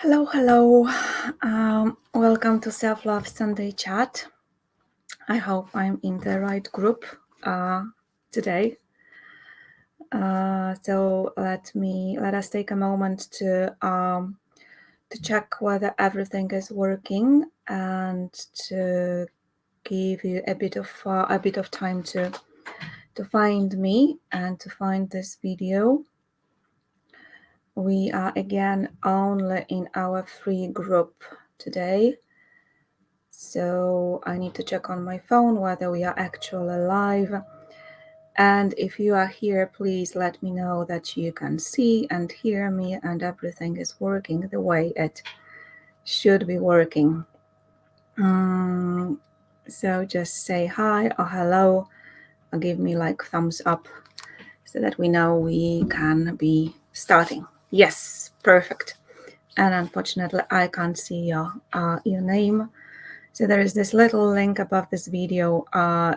Hello. Welcome to Self-Love Sunday Chat. I hope I'm in the right group today. So let us take a moment to check whether everything is working and to give you a bit of time to find me and to find this video. We are again only in our free group today. So I need to check on my phone whether we are actually live. And if you are here, please let me know that you can see and hear me and everything is working the way it should be working. So just say hi or hello or give me like thumbs up so that we know we can be starting. Yes, perfect. And unfortunately, I can't see your name. So there is this little link above this video.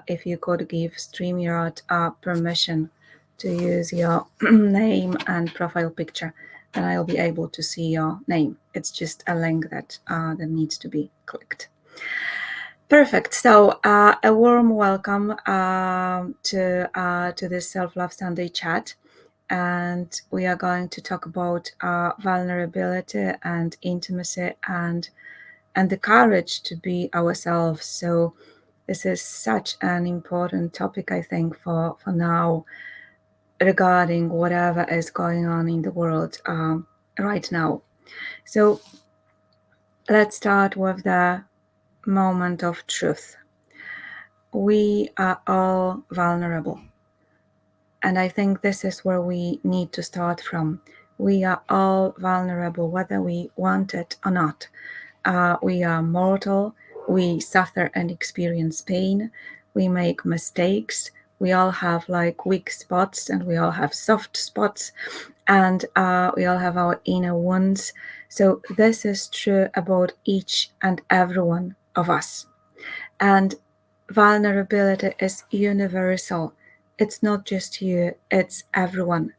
If you could give StreamYard permission to use your name and profile picture, then I'll be able to see your name. It's just a link that needs to be clicked. Perfect. So a warm welcome to this Self-Love Sunday chat. And we are going to talk about vulnerability and intimacy and the courage to be ourselves. So this is such an important topic, I think, for now, regarding whatever is going on in the world right now. So let's start with the moment of truth. We are all vulnerable. And I think this is where we need to start from. We are all vulnerable, whether we want it or not. We are mortal. We suffer and experience pain. We make mistakes. We all have like weak spots and we all have soft spots, and we all have our inner wounds. So this is true about each and every one of us. And vulnerability is universal. It's not just you, it's everyone.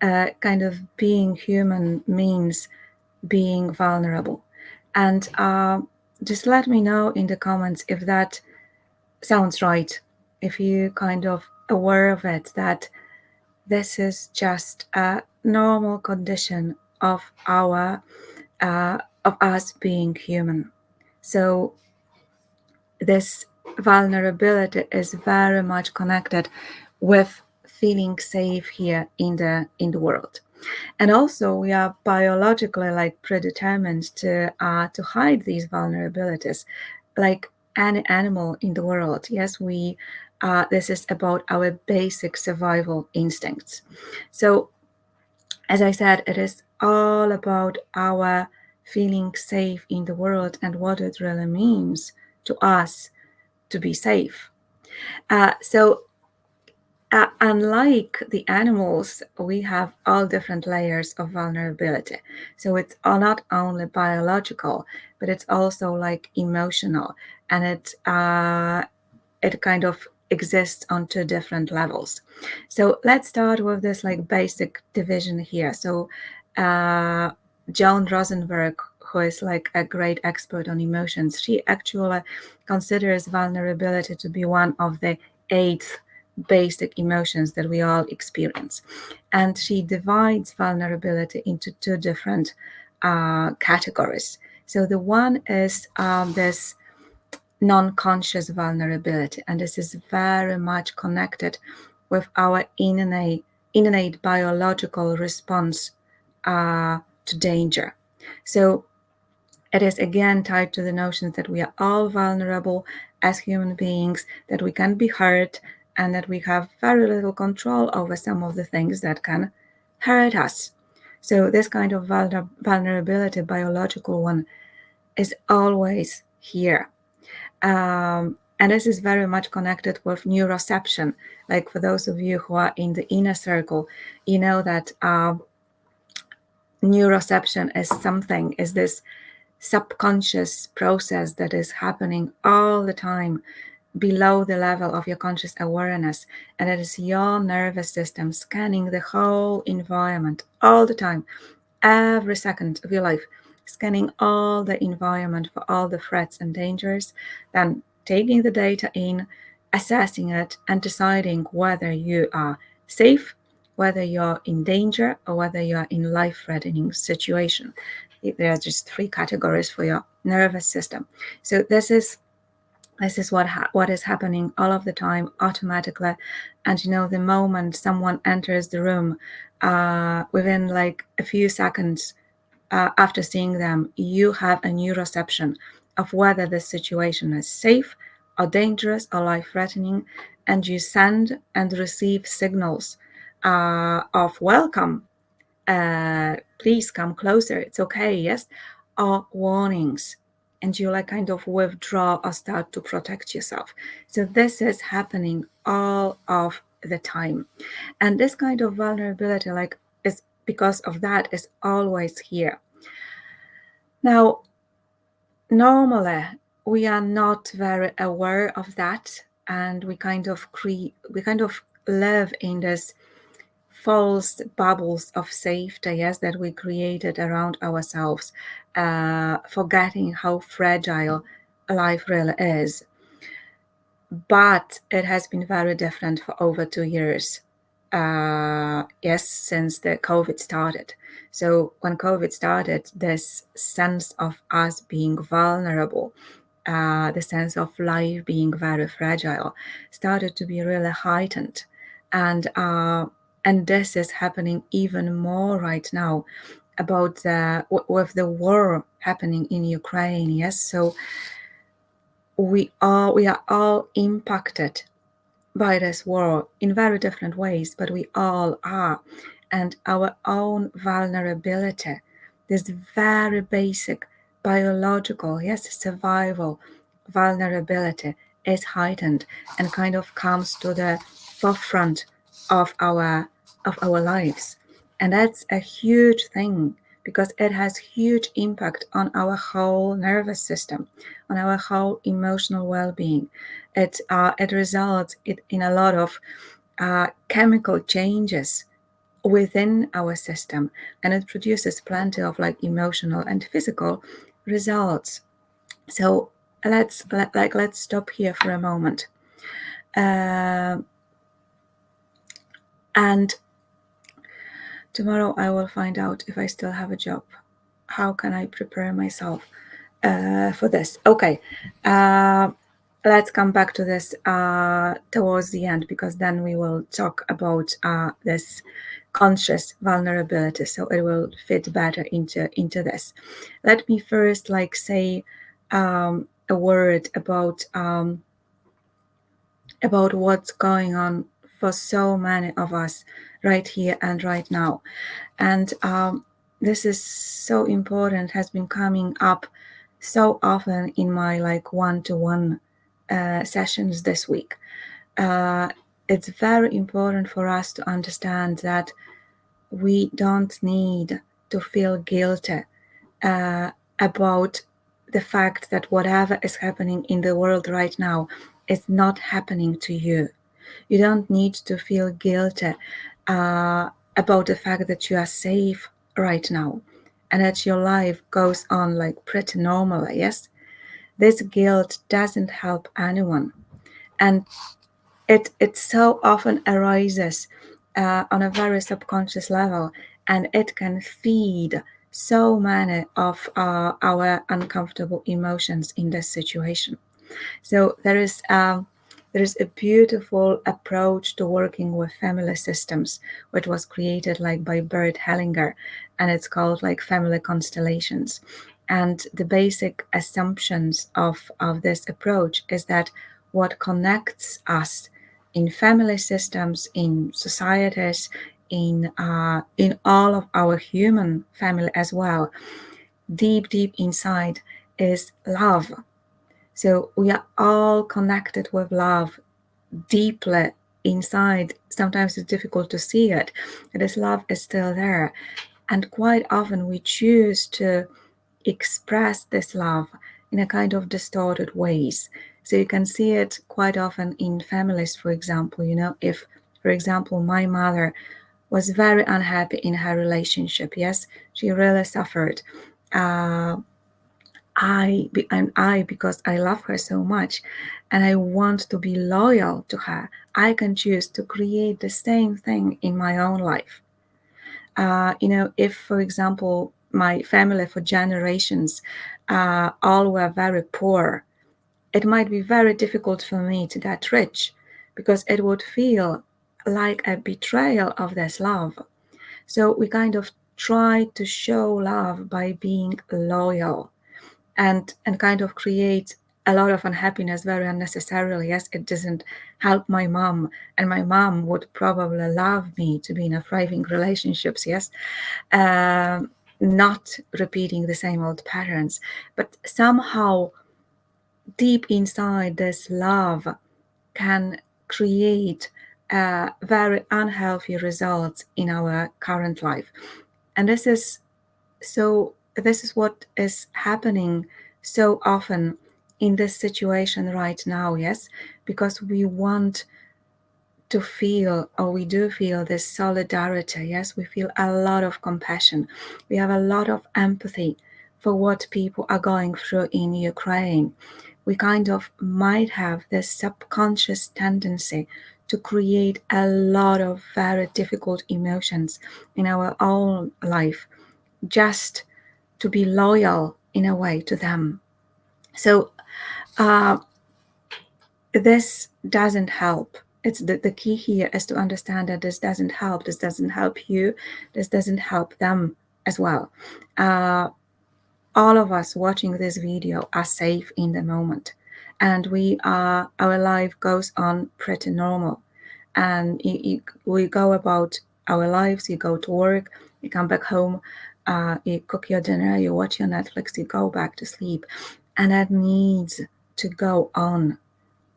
Kind of being human means being vulnerable. And just let me know in the comments if that sounds right, if you kind of aware of it, that this is just a normal condition of us being human. So this vulnerability is very much connected with feeling safe here in the world. And also we are biologically like predetermined to hide these vulnerabilities like any animal in the world. Yes, we this is about our basic survival instincts. So as I said, it is all about our feeling safe in the world and what it really means to us to be safe. So unlike the animals, we have all different layers of vulnerability. So it's not only biological, but it's also like emotional, and it kind of exists on two different levels. So let's start with this like basic division here. So Joan Rosenberg, who is like a great expert on emotions, she actually considers vulnerability to be one of the 8 basic emotions that we all experience. And she divides vulnerability into 2 different categories. So the one is this non-conscious vulnerability, and this is very much connected with our innate biological response to danger. So it is again tied to the notion that we are all vulnerable as human beings, that we can be hurt, and that we have very little control over some of the things that can hurt us. So this kind of vulnerability, biological one, is always here. And this is very much connected with neuroception. Like for those of you who are in the inner circle, you know that neuroception is this subconscious process that is happening all the time below the level of your conscious awareness, and it is your nervous system scanning the whole environment all the time, every second of your life. scanning all the environment for all the threats and dangers, then taking the data in, assessing it, and deciding whether you are safe, whether you're in danger, or whether you are in life-threatening situation. There are just 3 categories for your nervous system. So this is what is happening all of the time automatically. And the moment someone enters the room, within like a few seconds after seeing them, you have a neuroception of whether the situation is safe or dangerous or life-threatening, and you send and receive signals of welcome, please come closer, it's okay, yes, or warnings, and you like kind of withdraw or start to protect yourself. So this is happening all of the time, and this kind of vulnerability is because of that is always here. Now, normally we are not very aware of that, and we kind of live in this false bubbles of safety, yes, that we created around ourselves, forgetting how fragile life really is. But it has been very different for over 2 years, yes, since the COVID started. So when COVID started, this sense of us being vulnerable, the sense of life being very fragile, started to be really heightened. And this is happening even more right now with the war happening in Ukraine. Yes, so we are all impacted by this war in very different ways, but we all are. And our own vulnerability, this very basic biological, yes, survival vulnerability, is heightened and kind of comes to the forefront of our lives. And that's a huge thing, because it has huge impact on our whole nervous system, on our whole emotional well-being. It results in a lot of chemical changes within our system, and it produces plenty of like emotional and physical results. So let's stop here for a moment, and tomorrow I will find out if I still have a job. How can I prepare myself for this? Okay, let's come back to this towards the end, because then we will talk about this conscious vulnerability, so it will fit better into this. Let me first say a word about what's going on for so many of us right here and right now. And this is so important, has been coming up so often in my one-to-one sessions this week. It's very important for us to understand that we don't need to feel guilty about the fact that whatever is happening in the world right now is not happening to you. You don't need to feel guilty about the fact that you are safe right now and that your life goes on pretty normally, yes? This guilt doesn't help anyone. And it so often arises on a very subconscious level, and it can feed so many of our uncomfortable emotions in this situation. So there is a beautiful approach to working with family systems, which was created by Bert Hellinger, and it's called family constellations. And the basic assumptions of this approach is that what connects us in family systems, in societies, in all of our human family as well, deep inside, is love. So we are all connected with love deeply inside. Sometimes it's difficult to see it, but this love is still there. And quite often we choose to express this love in a kind of distorted ways. So you can see it quite often in families, for example. If, for example, my mother was very unhappy in her relationship, yes, she really suffered. I, because I love her so much and I want to be loyal to her, I can choose to create the same thing in my own life. If, for example, my family for generations all were very poor, it might be very difficult for me to get rich because it would feel like a betrayal of this love. So we kind of try to show love by being loyal and kind of create a lot of unhappiness very unnecessarily. Yes, it doesn't help my mom, and my mom would probably love me to be in a thriving relationships. Yes, not repeating the same old patterns, but somehow deep inside this love can create very unhealthy results in our current life. And this is what is happening so often in this situation right now. Yes, because we want to feel, or we do feel, this solidarity. Yes, we feel a lot of compassion, we have a lot of empathy for what people are going through in Ukraine. We kind of might have this subconscious tendency to create a lot of very difficult emotions in our own life just to be loyal in a way to them. So this doesn't help. It's the key here is to understand that this doesn't help. This doesn't help you. This doesn't help them as well. All of us watching this video are safe in the moment, and our life goes on pretty normal. And we go about our lives. You go to work, you come back home, you cook your dinner, you watch your Netflix, you go back to sleep, and that needs to go on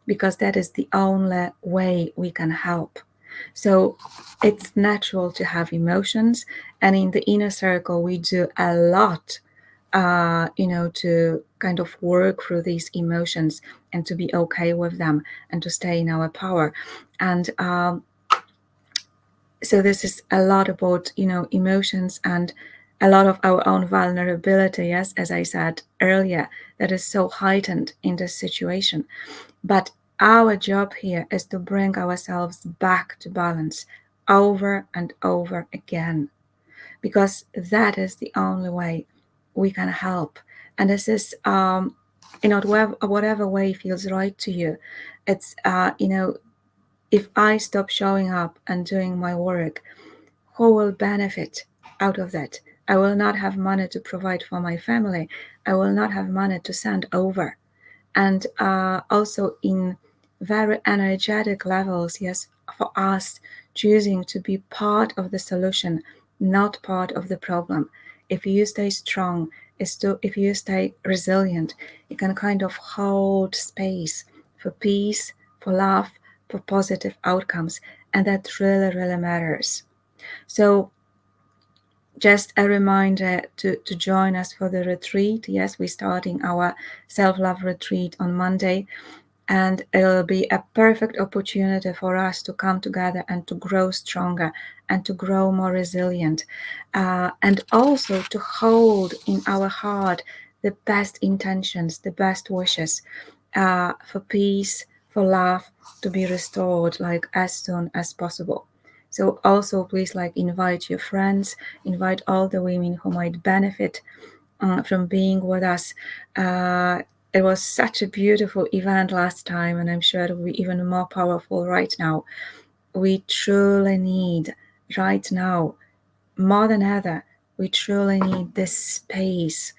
because that is the only way we can help. So it's natural to have emotions, and in the inner circle, we do a lot, to kind of work through these emotions and to be okay with them and to stay in our power. And so this is a lot about, emotions and a lot of our own vulnerability. Yes, as I said earlier, that is so heightened in this situation. But our job here is to bring ourselves back to balance over and over again, because that is the only way we can help. And this is, whatever way feels right to you. It's, if I stop showing up and doing my work, who will benefit out of that? I will not have money to provide for my family. I will not have money to send over. And also in very energetic levels, yes, for us choosing to be part of the solution, not part of the problem. If you stay strong, if you stay resilient, you can kind of hold space for peace, for love, for positive outcomes. And that really, really matters. So just a reminder to join us for the retreat. Yes, we're starting our self-love retreat on Monday, and it'll be a perfect opportunity for us to come together and to grow stronger and to grow more resilient, and also to hold in our heart the best intentions, the best wishes, for peace, for love to be restored like as soon as possible. So also please invite your friends, invite all the women who might benefit from being with us. It was such a beautiful event last time, and I'm sure it will be even more powerful right now. We truly need, right now, more than ever, we truly need this space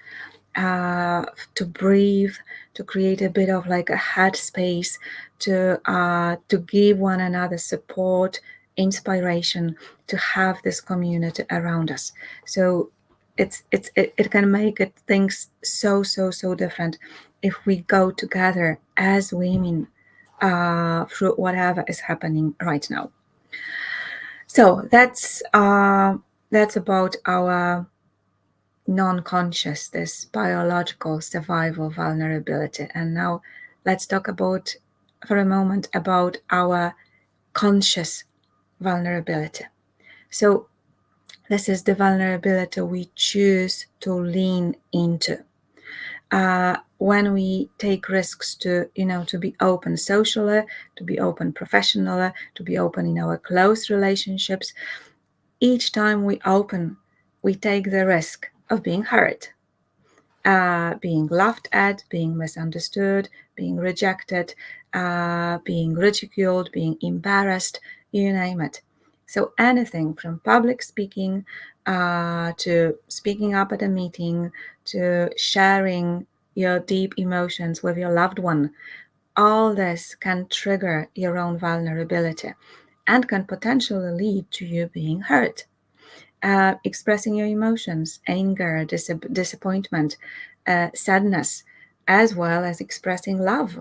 to breathe, to create a bit of a headspace, to give one another support, inspiration, to have this community around us. So it can make things so different if we go together as women through whatever is happening right now. So that's about our non-conscious, this biological survival vulnerability. And now let's talk about for a moment about our conscious vulnerability. So This is the vulnerability we choose to lean into. When we take risks to be open socially, to be open professionally, to be open in our close relationships, each time we open, we take the risk of being hurt, being laughed at, being misunderstood, being rejected, being ridiculed, being embarrassed, you name it. So anything from public speaking to speaking up at a meeting to sharing your deep emotions with your loved one, all this can trigger your own vulnerability and can potentially lead to you being hurt. Expressing your emotions, anger, disappointment, sadness, as well as expressing love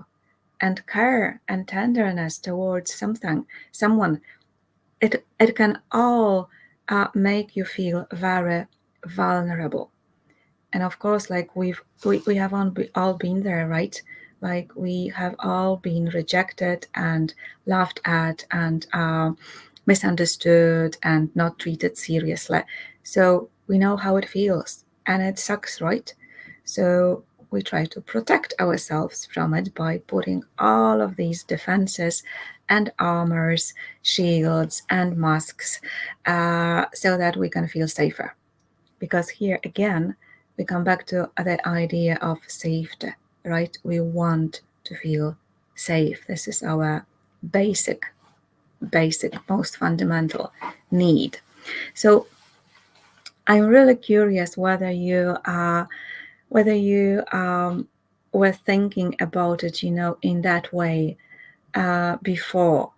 and care and tenderness towards someone. It can all make you feel very vulnerable. And of course, like we have all been there, right? Like we have all been rejected and laughed at and misunderstood and not treated seriously. So we know how it feels, and it sucks, right? So we try to protect ourselves from it by putting all of these defenses and armors, shields and masks, so that we can feel safer. Because here again, we come back to that idea of safety, right? We want to feel safe. This is our basic, most fundamental need. So I'm really curious whether you were thinking about it, in that way before,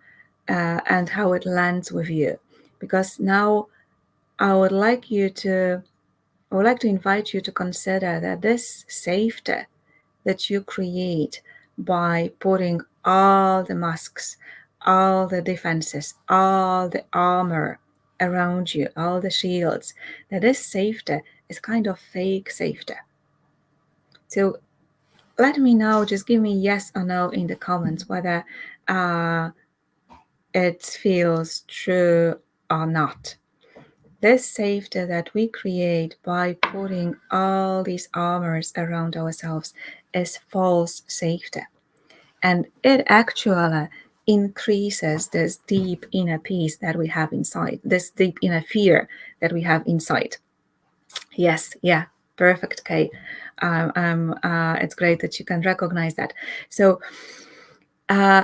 and how it lands with you. Because now I would like to invite you to consider that this safety that you create by putting all the masks, all the defenses, all the armor around you, all the shields, that this safety is kind of fake safety. So let me know, just give me yes or no in the comments whether it feels true or not. This safety that we create by putting all these armors around ourselves is false safety. And it actually increases this deep inner peace that we have inside, this deep inner fear that we have inside. Yes, yeah, perfect, Kay. It's great that you can recognize that. So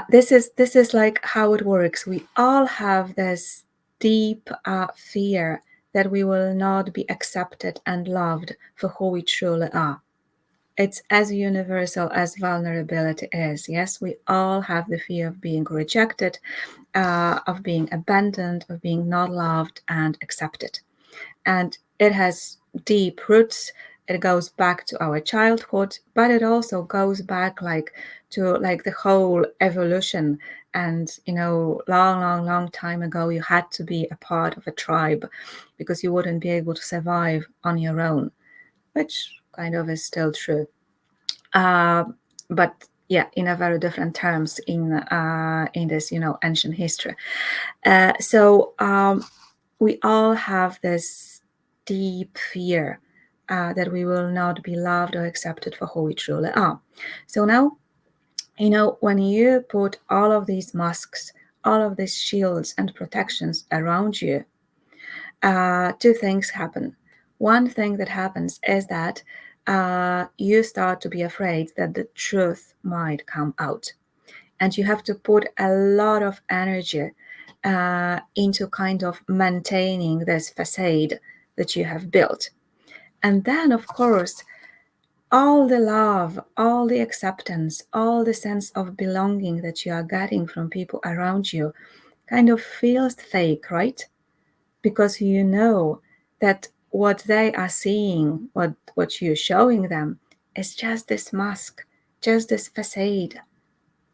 this is like how it works. We all have this deep fear that we will not be accepted and loved for who we truly are. It's as universal as vulnerability is. Yes, we all have the fear of being rejected, of being abandoned, of being not loved and accepted. And it has deep roots. It goes back to our childhood, but it also goes back to the whole evolution. And long time ago, you had to be a part of a tribe because you wouldn't be able to survive on your own, which kind of is still true. But yeah, in a very different terms in this ancient history. So we all have this deep fear that we will not be loved or accepted for who we truly are. So now, when you put all of these masks, all of these shields and protections around you, two things happen. One thing that happens is that you start to be afraid that the truth might come out. And you have to put a lot of energy into kind of maintaining this facade that you have built. And then, of course, all the love, all the acceptance, all the sense of belonging that you are getting from people around you kind of feels fake, right? Because you know that what they are seeing, what you're showing them, is just this mask, just this facade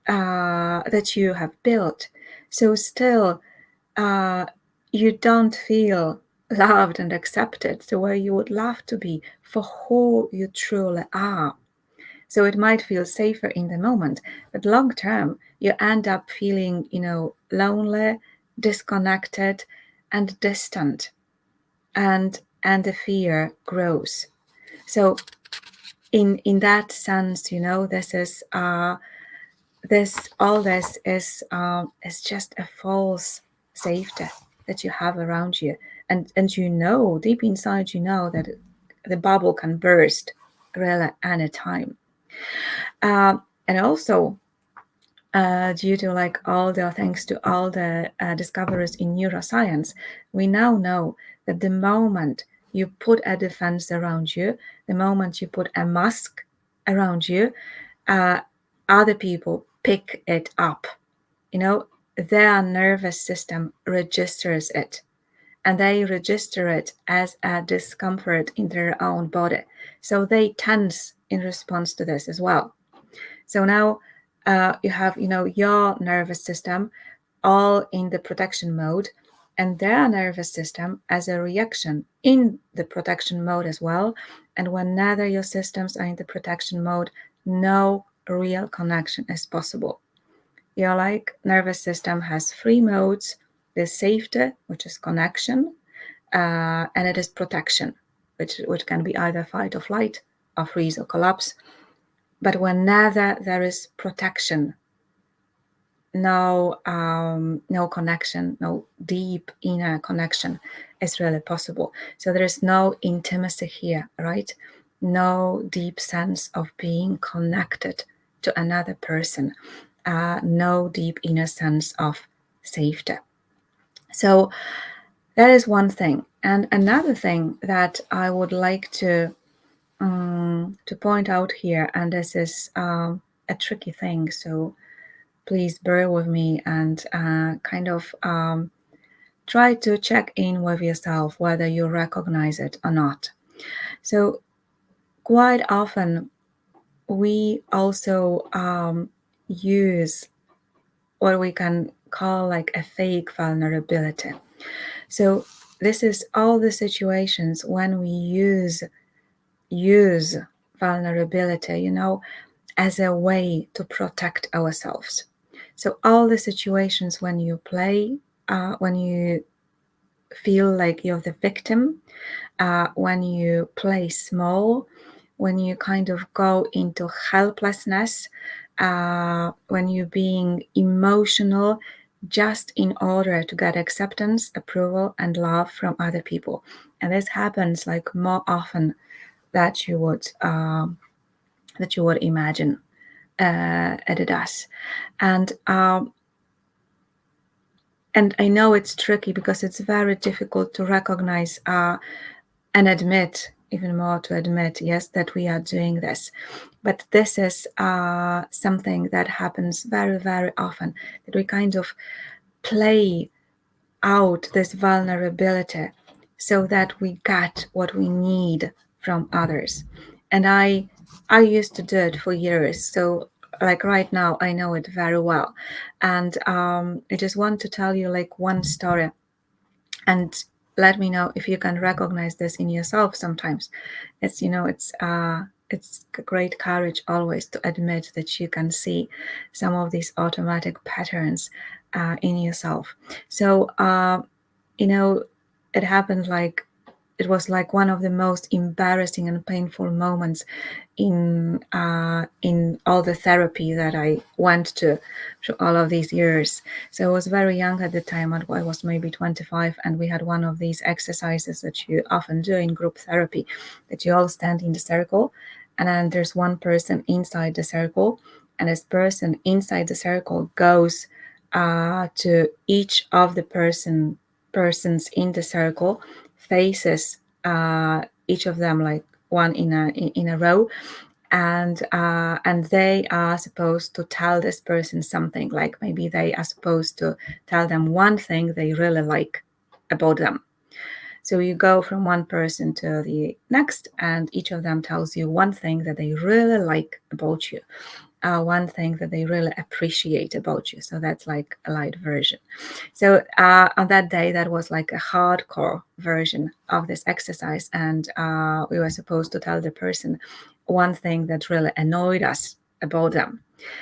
that you have built. So still, you don't feel loved and accepted the way you would love to be for who you truly are. So it might feel safer in the moment, but long term, you end up feeling, lonely, disconnected, and distant. and the fear grows. So in that sense, this is this is just a false safety that you have around you, and deep inside that the bubble can burst really anytime. And also, due to thanks to all the discoveries in neuroscience, we now know that the moment you put a defense around you, the moment you put a mask around you, other people pick it up. Their nervous system registers it, and they register it as a discomfort in their own body. So they tense in response to this as well. So now you have, your nervous system all in the protection mode, and their nervous system as a reaction in the protection mode as well. And when neither your systems are in the protection mode, no real connection is possible. Your nervous system has three modes: there's safety, which is connection, and it is protection, which can be either fight or flight, or freeze or collapse. But whenever there is protection, no connection, no deep inner connection is really possible. So there is no intimacy here, right? No deep sense of being connected to another person, no deep inner sense of safety. So that is one thing. And another thing that I would like to point out here, and this is a tricky thing, so please bear with me and try to check in with yourself whether you recognize it or not. So quite often we also use what we can call a fake vulnerability. So this is all the situations when we use vulnerability, as a way to protect ourselves. So all the situations when you when you feel like you're the victim, when you play small, when you kind of go into helplessness, when you're being emotional just in order to get acceptance, approval, and love from other people. And this happens more often that you would imagine. It does. And I know it's tricky because it's very difficult to recognize and admit, even more to admit, yes, that we are doing this. But this is something that happens very, very often, that we kind of play out this vulnerability so that we get what we need from others. And I used to do it for years. So right now, I know it very well. And I just want to tell you one story, and let me know if you can recognize this in yourself sometimes. It's it's great courage always to admit that you can see some of these automatic patterns in yourself. So it happened it was one of the most embarrassing and painful moments in all the therapy that I went to through all of these years. So I was very young at the time. I was maybe 25, and we had one of these exercises that you often do in group therapy, that you all stand in the circle, and then there's one person inside the circle, and this person inside the circle goes to each of the persons in the circle, faces each of them one in a row, and they are supposed to tell this person something. Maybe they are supposed to tell them one thing they really like about them. So you go from one person to the next, and each of them tells you one thing that they really like about you, one thing that they really appreciate about you. So that's a light version. So on that day, that was a hardcore version of this exercise, and we were supposed to tell the person one thing that really annoyed us about them.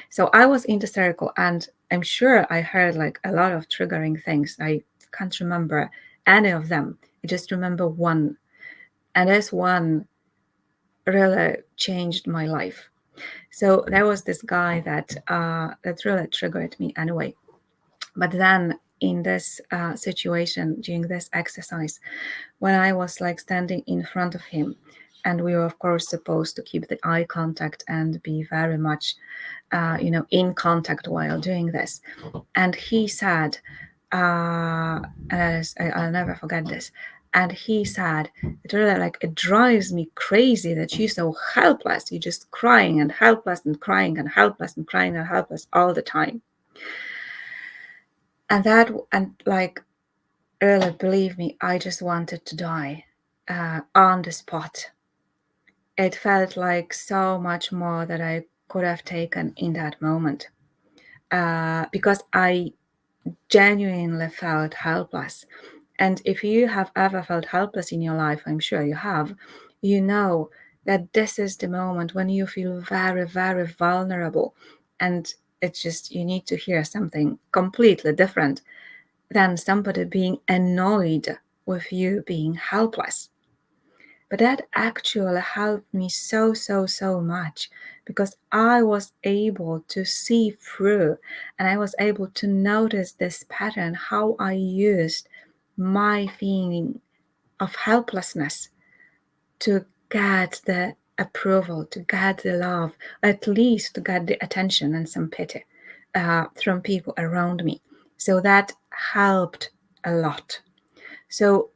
So I was in the circle, and I'm sure I heard a lot of triggering things. I can't remember any of them I just remember one, and this one really changed my life. So there was this guy that really triggered me anyway. But then in this situation, during this exercise, when I was like standing in front of him, and we were of course supposed to keep the eye contact and be very much, in contact while doing this, and he said, and I'll never forget this. And he said, it really like it drives me crazy that you're so helpless. You're just crying and helpless and crying and helpless and crying and helpless all the time. And like, really, believe me, I just wanted to die on the spot. It felt like so much more that I could have taken in that moment, because I genuinely felt helpless. And if you have ever felt helpless in your life, I'm sure you have, you know that this is the moment when you feel very, very vulnerable. And it's just, you need to hear something completely different than somebody being annoyed with you being helpless. But that actually helped me so, so, so much, because I was able to see through, and I was able to notice this pattern, how I used my feeling of helplessness to get the approval, to get the love, at least to get the attention and some pity from people around me. So that helped a lot. So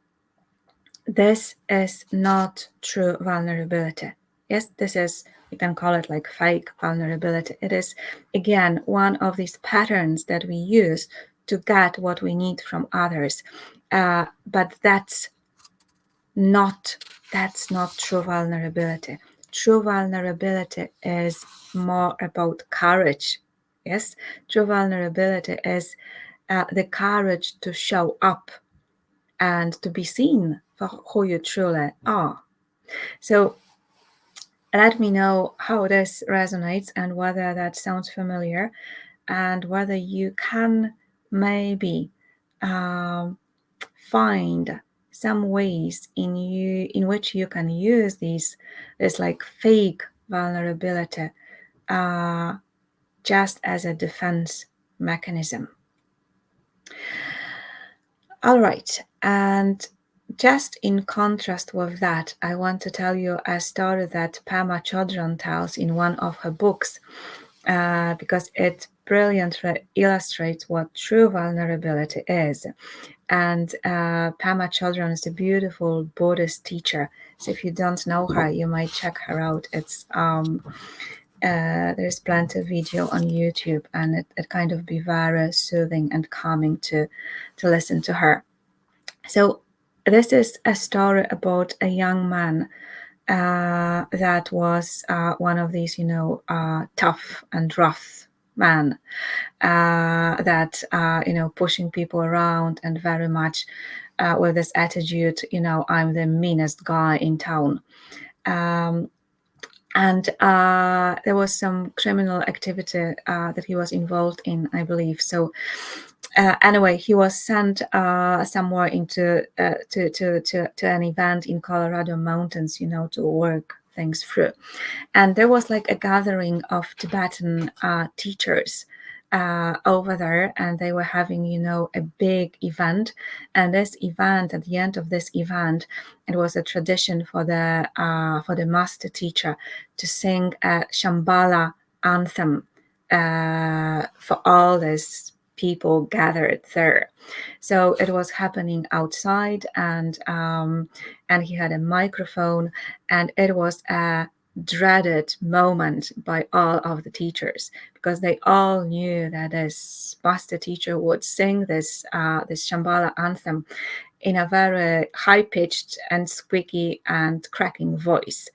this is not true vulnerability. Yes, this is, we can call it like fake vulnerability. It is, again, one of these patterns that we use to get what we need from others. But that's not true vulnerability. True vulnerability is more about courage. Yes, true vulnerability is the courage to show up and to be seen for who you truly are. So let me know how this resonates and whether that sounds familiar, and whether you can maybe find some ways in which you can use this like fake vulnerability just as a defense mechanism. All right, and just in contrast with that, I want to tell you a story that Pema Chodron tells in one of her books, because it brilliantly illustrates what true vulnerability is. And Pema Chodron is a beautiful Buddhist teacher. So if you don't know her, you might check her out. It's there's plenty of video on YouTube, and it kind of be very soothing and calming to listen to her. So this is a story about a young man that was one of these, tough and rough man that, pushing people around and very much with this attitude, I'm the meanest guy in town. And there was some criminal activity that he was involved in, I believe. So anyway, he was sent somewhere into to an event in Colorado mountains, to work things through. And there was like a gathering of Tibetan teachers over there, and they were having, a big event. And this event, at the end of this event, it was a tradition for the master teacher to sing a Shambhala anthem for all these people gathered there. So it was happening outside, and he had a microphone, and it was a dreaded moment by all of the teachers, because they all knew that this master teacher would sing this Shambhala anthem in a very high-pitched and squeaky and cracking voice.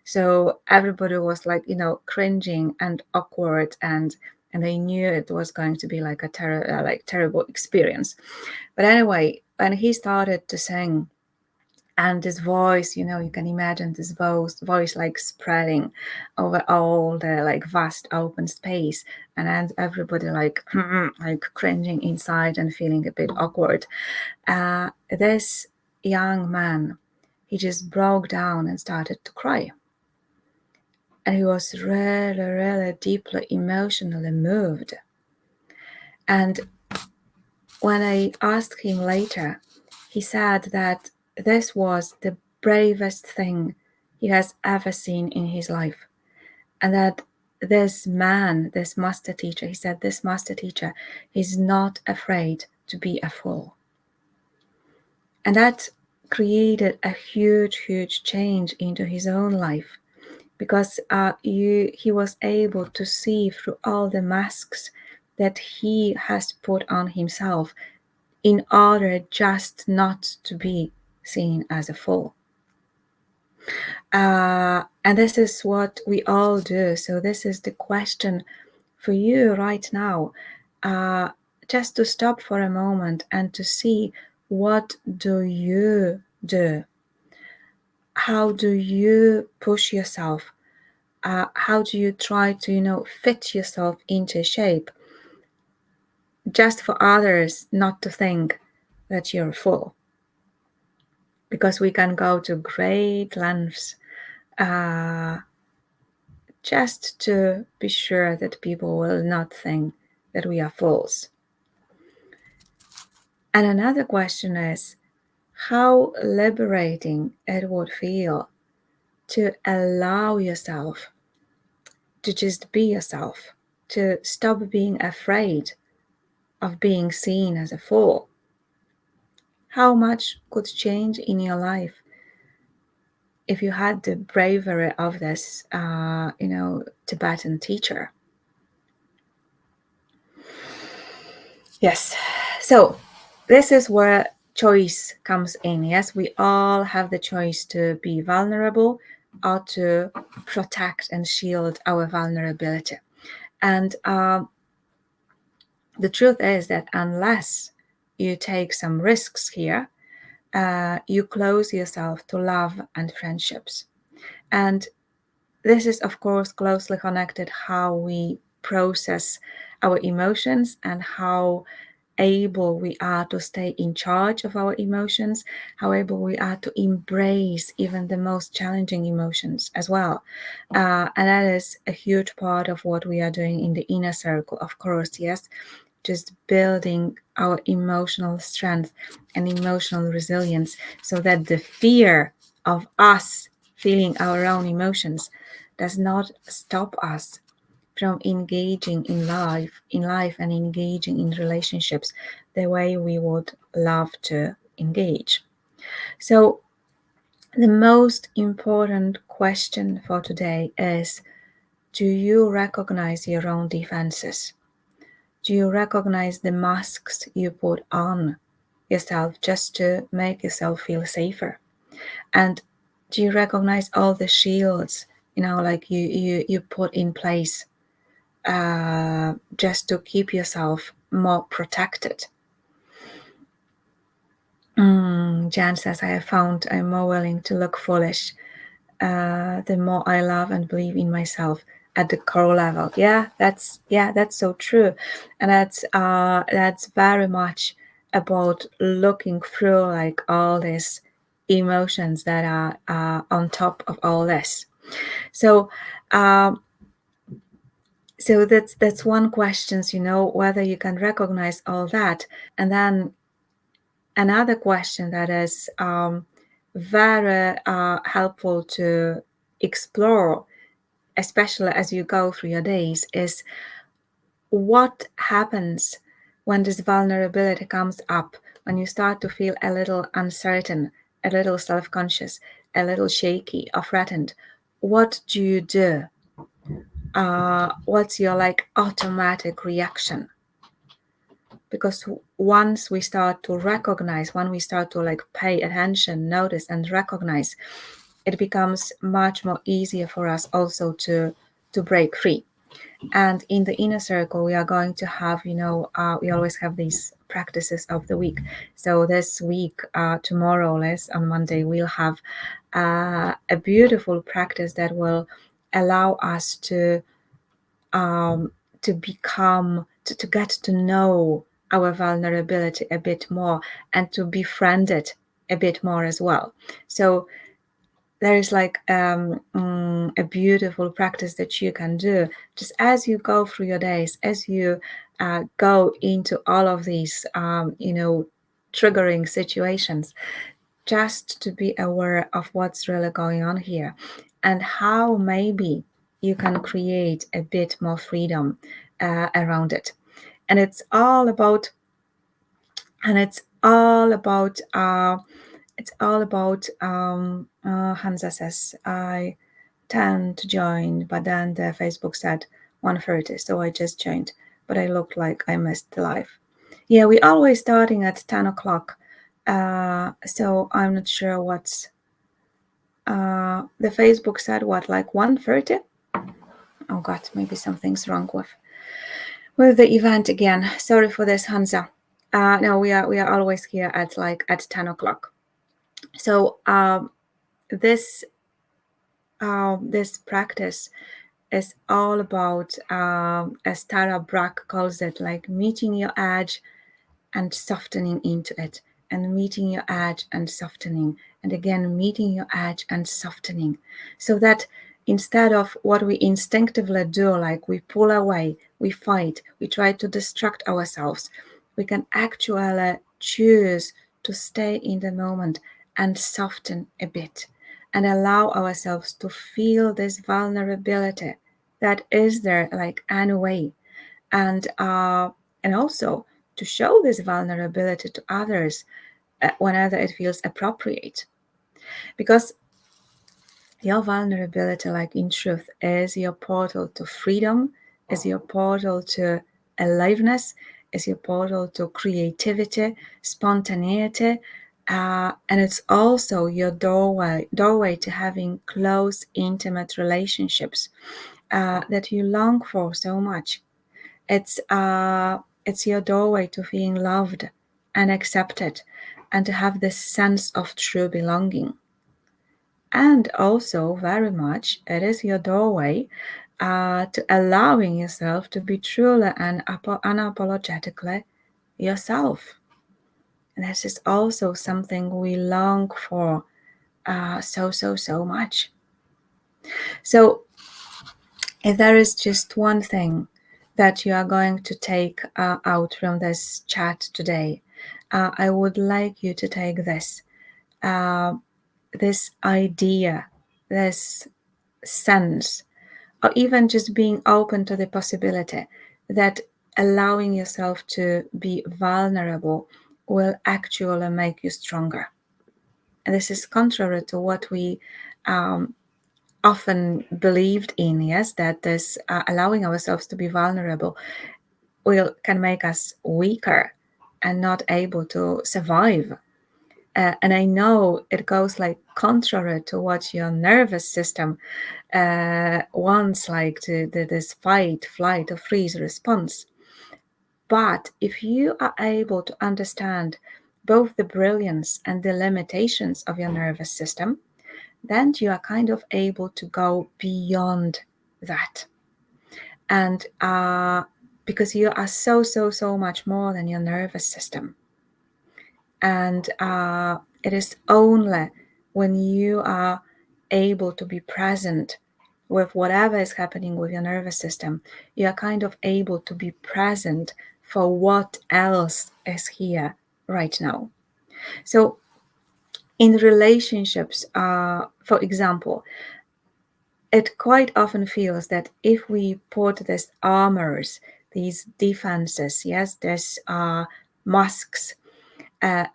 So everybody was like, cringing and awkward, and they knew it was going to be like a terrible experience. But anyway, when he started to sing, and this voice, you can imagine this voice like spreading over all the like vast open space, and everybody like like cringing inside and feeling a bit awkward. This young man, he just broke down and started to cry. And he was really, really deeply emotionally moved. And when I asked him later, he said that this was the bravest thing he has ever seen in his life. And that this man, this master teacher, he said, this master teacher is not afraid to be a fool. And that created a huge, huge change into his own life, because he was able to see through all the masks that he has put on himself in order just not to be seen as a fool. And this is what we all do. So this is the question for you right now, just to stop for a moment and to see, what do you do? How do you push yourself? How do you try to, fit yourself into shape, just for others not to think that you're full? Because we can go to great lengths just to be sure that people will not think that we are fools. And another question is, how liberating it would feel to allow yourself to just be yourself, to stop being afraid of being seen as a fool. How much could change in your life if you had the bravery of this, Tibetan teacher? Yes. So this is where choice comes in. Yes, we all have the choice to be vulnerable or to protect and shield our vulnerability. And the truth is that unless you take some risks here, you close yourself to love and friendships. And this is, of course, closely connected how we process our emotions and how able we are to stay in charge of our emotions, how able we are to embrace even the most challenging emotions as well. And that is a huge part of what we are doing in the inner circle, of course, yes, just building our emotional strength and emotional resilience so that the fear of us feeling our own emotions does not stop us from engaging in life and engaging in relationships the way we would love to engage. So the most important question for today is, do you recognize your own defenses? Do you recognize the masks you put on yourself just to make yourself feel safer? And do you recognize all the shields, like you put in place just to keep yourself more protected? Jan says, I have found I'm more willing to look foolish the more I love and believe in myself at the core level. Yeah, that's so true. And that's very much about looking through like all these emotions that are on top of all this. So so that's one question, whether you can recognize all that. And then another question that is very helpful to explore, especially as you go through your days, is what happens when this vulnerability comes up, when you start to feel a little uncertain, a little self-conscious, a little shaky or threatened. What do you do? What's your automatic reaction? Because once we start to recognize, when we start to pay attention, notice and recognize, it becomes much more easier for us also to break free. And in the inner circle, we are going to have, we always have these practices of the week. So this week, tomorrow, on Monday, we'll have a beautiful practice that will allow us to become, to get to know our vulnerability a bit more and to befriend it a bit more as well. So there is like a beautiful practice that you can do just as you go through your days, as you go into all of these, triggering situations, just to be aware of what's really going on here and how maybe you can create a bit more freedom around it. And it's all about, Hansa says, I tend to join, but then the Facebook said 1:30, so I just joined, but I looked like I missed the live. Yeah, we always starting at 10 o'clock, so I'm not sure what's, the Facebook said what, like 1:30? Oh God, maybe something's wrong with the event again. Sorry for this, Hansa. No, we are always here at 10 o'clock. So this practice is all about, as Tara Brach calls it, like meeting your edge and softening into it, and meeting your edge and softening, and again meeting your edge and softening, so that instead of what we instinctively do, like we pull away, we fight, we try to distract ourselves, we can actually choose to stay in the moment and soften a bit and allow ourselves to feel this vulnerability that is there, like anyway, and also to show this vulnerability to others whenever it feels appropriate, because your vulnerability, like in truth, is your portal to freedom, is your portal to aliveness, is your portal to creativity, spontaneity, and it's also your doorway to having close, intimate relationships that you long for so much. It's your doorway to feeling loved and accepted, and to have this sense of true belonging. And also, very much, it is your doorway to allowing yourself to be truly and unapologetically yourself. And this is also something we long for so much. So, if there is just one thing that you are going to take out from this chat today, I would like you to take this idea, this sense, or even just being open to the possibility that allowing yourself to be vulnerable will actually make you stronger. And this is contrary to what we often believed in, yes, that this allowing ourselves to be vulnerable can make us weaker and not able to survive. And I know it goes like contrary to what your nervous system wants, like to this fight, flight, or freeze response. But if you are able to understand both the brilliance and the limitations of your nervous system, then you are kind of able to go beyond that. And because you are so much more than your nervous system. And it is only when you are able to be present with whatever is happening with your nervous system, you are kind of able to be present for what else is here right now. So in relationships, for example, it quite often feels that if we put these armors, these defenses, yes, these masks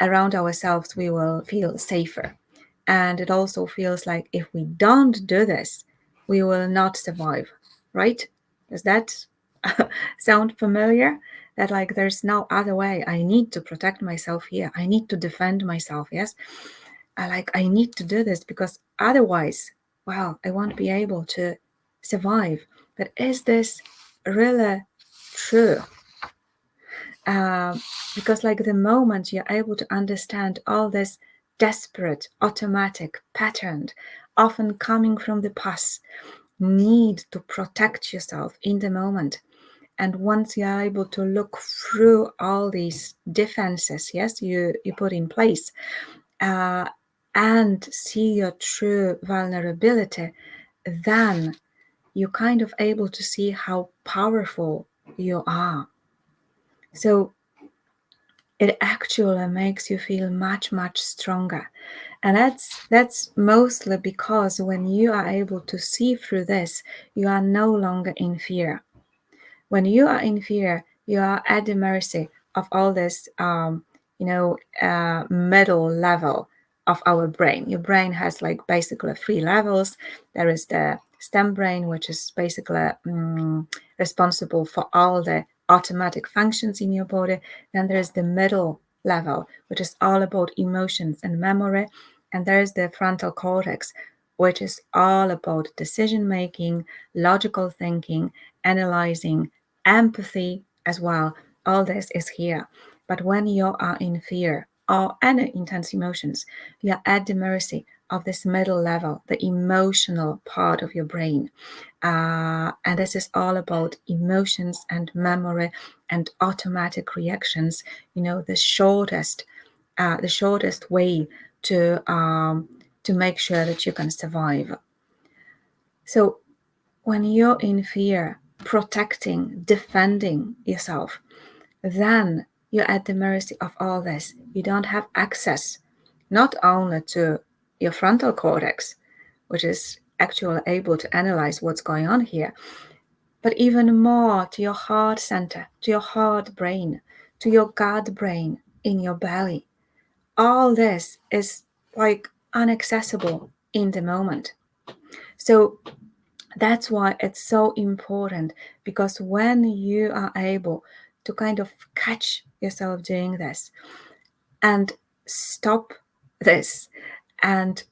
around ourselves, we will feel safer. And it also feels like if we don't do this, we will not survive, right? Does that sound familiar? That like there's no other way. I need to protect myself here. I need to defend myself, yes? I need to do this because otherwise, well, I won't be able to survive. But is this really true? Because like the moment you're able to understand all this desperate, automatic, patterned, often coming from the past, need to protect yourself in the moment. And once you're able to look through all these defenses, yes, you put in place, and see your true vulnerability, then you're kind of able to see how powerful you are. So it actually makes you feel much, much stronger. And that's mostly because when you are able to see through this, you are no longer in fear. When you are in fear, you are at the mercy of all this, middle level of our brain. Your brain has like basically 3 levels. There is the stem brain, which is basically responsible for all the automatic functions in your body. Then there is the middle level, which is all about emotions and memory. And there is the frontal cortex, which is all about decision making, logical thinking, analyzing, empathy as well. All this is here. But when you are in fear or any intense emotions, you are at the mercy of this middle level, the emotional part of your brain. And this is all about emotions and memory and automatic reactions. The shortest way to make sure that you can survive. So when you're in fear, protecting, defending yourself, then you're at the mercy of all this. You don't have access not only to your frontal cortex, which is actually able to analyze what's going on here, but even more to your heart center, to your heart brain, to your gut brain in your belly. All this is like inaccessible in the moment. So that's why it's so important, because when you are able to kind of catch yourself doing this and stop this and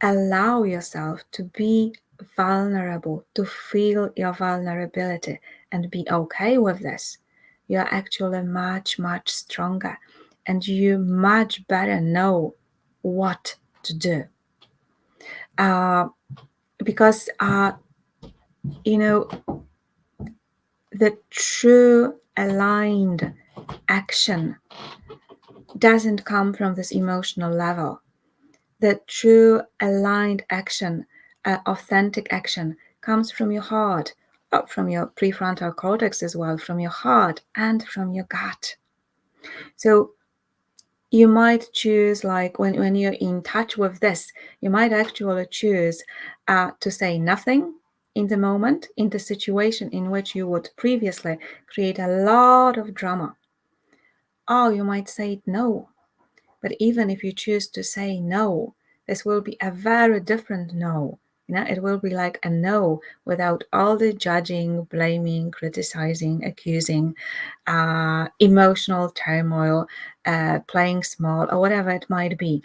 allow yourself to be vulnerable, to feel your vulnerability and be okay with this, you're actually much, much stronger and you much better know what to do. Because the true aligned action doesn't come from this emotional level. The true aligned action, authentic action, comes from your heart, from your prefrontal cortex as well, from your heart and from your gut. So you might choose, like when you're in touch with this, you might actually choose to say nothing in the moment, in the situation in which you would previously create a lot of drama. Or you might say no. But even if you choose to say no, this will be a very different no. It will be like a no without all the judging, blaming, criticizing, accusing, emotional turmoil, playing small, or whatever it might be.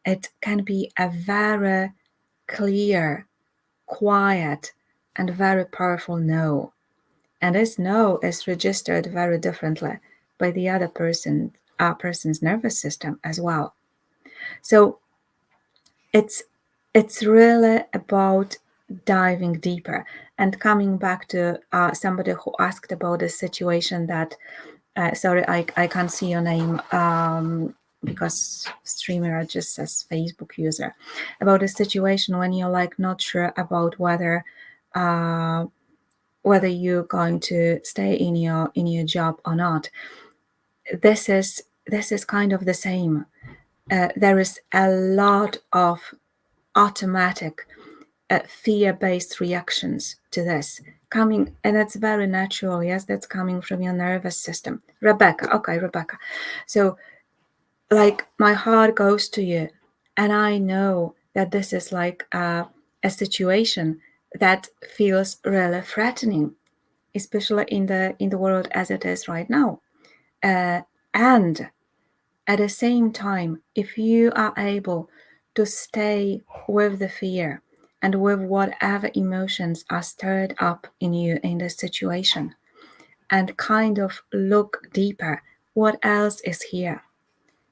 It can be a very clear, quiet, and very powerful no. And this no is registered very differently by the other person's nervous system as well. So it's really about diving deeper and coming back to somebody who asked about the situation that sorry, I can't see your name because streamer just says Facebook user, about a situation when you're like not sure about whether you're going to stay in your job or not. This is kind of the same. There is a lot of automatic fear-based reactions to this coming, and it's very natural. Yes, that's coming from your nervous system. Rebecca. So like my heart goes to you, and I know that this is like a situation that feels really threatening, especially in the world as it is right now. And at the same time, if you are able to stay with the fear and with whatever emotions are stirred up in you in this situation, and kind of look deeper, what else is here?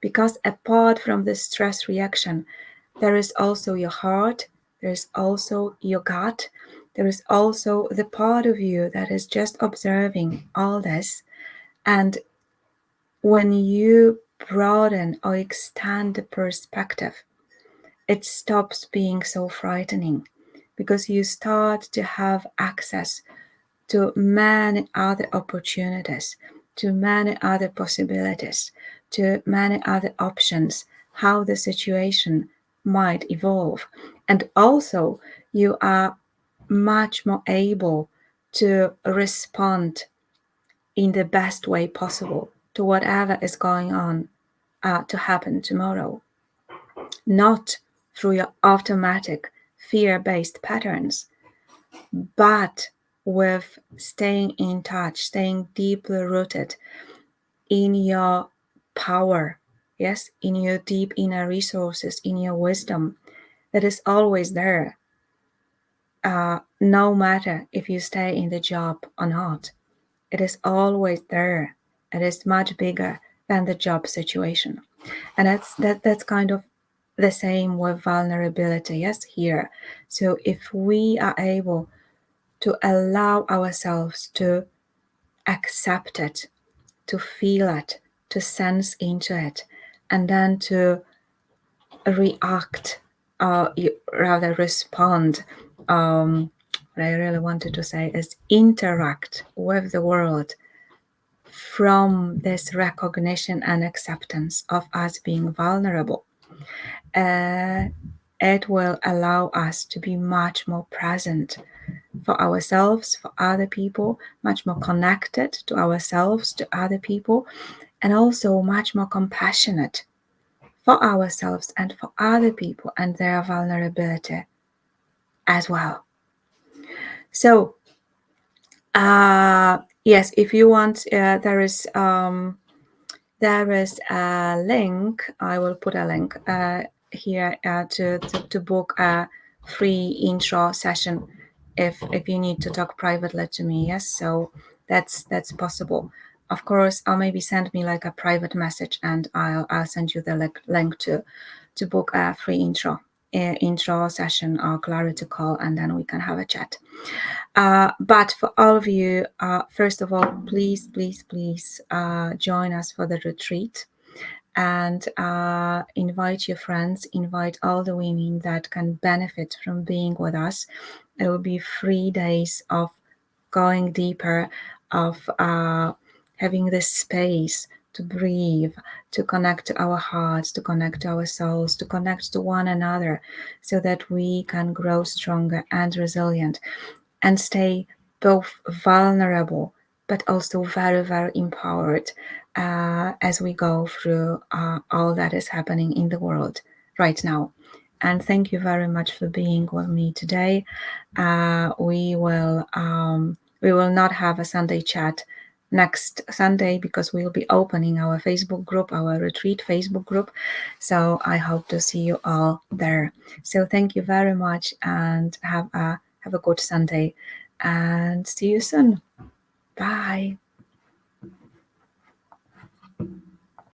Because apart from the stress reaction, there is also your heart, there is also your gut, there is also the part of you that is just observing all this. And when you broaden or extend the perspective, it stops being so frightening, because you start to have access to many other opportunities, to many other possibilities, to many other options, how the situation might evolve. And also, you are much more able to respond in the best way possible to whatever is going on to happen tomorrow, not through your automatic fear-based patterns, but with staying in touch, staying deeply rooted in your power, yes, in your deep inner resources, in your wisdom that is always there, no matter if you stay in the job or not. It is always there. It is much bigger than the job situation. And that's kind of the same with vulnerability, yes, here. So if we are able to allow ourselves to accept it, to feel it, to sense into it, and then to react, rather respond. What I really wanted to say is interact with the world from this recognition and acceptance of us being vulnerable. It will allow us to be much more present for ourselves, for other people, much more connected to ourselves, to other people, and also much more compassionate for ourselves and for other people and their vulnerability as well. So, yes, if you want, there is a link. I will put a link here to book a free intro session if you need to talk privately to me. Yes, so that's possible. Of course, or maybe send me like a private message, and I'll send you the link to book a free intro session or clarity call, and then we can have a chat. But for all of you, first of all, please join us for the retreat, and invite your friends, invite all the women that can benefit from being with us. It will be 3 days of going deeper, of having this space to breathe, to connect to our hearts, to connect to our souls, to connect to one another, so that we can grow stronger and resilient and stay both vulnerable but also very, very empowered as we go through all that is happening in the world right now. And thank you very much for being with me today. We will not have a Sunday chat next Sunday, because we'll be opening our Facebook group, our retreat Facebook group. So I hope to see you all there. So thank you very much, and have a good Sunday, and see you soon. Bye.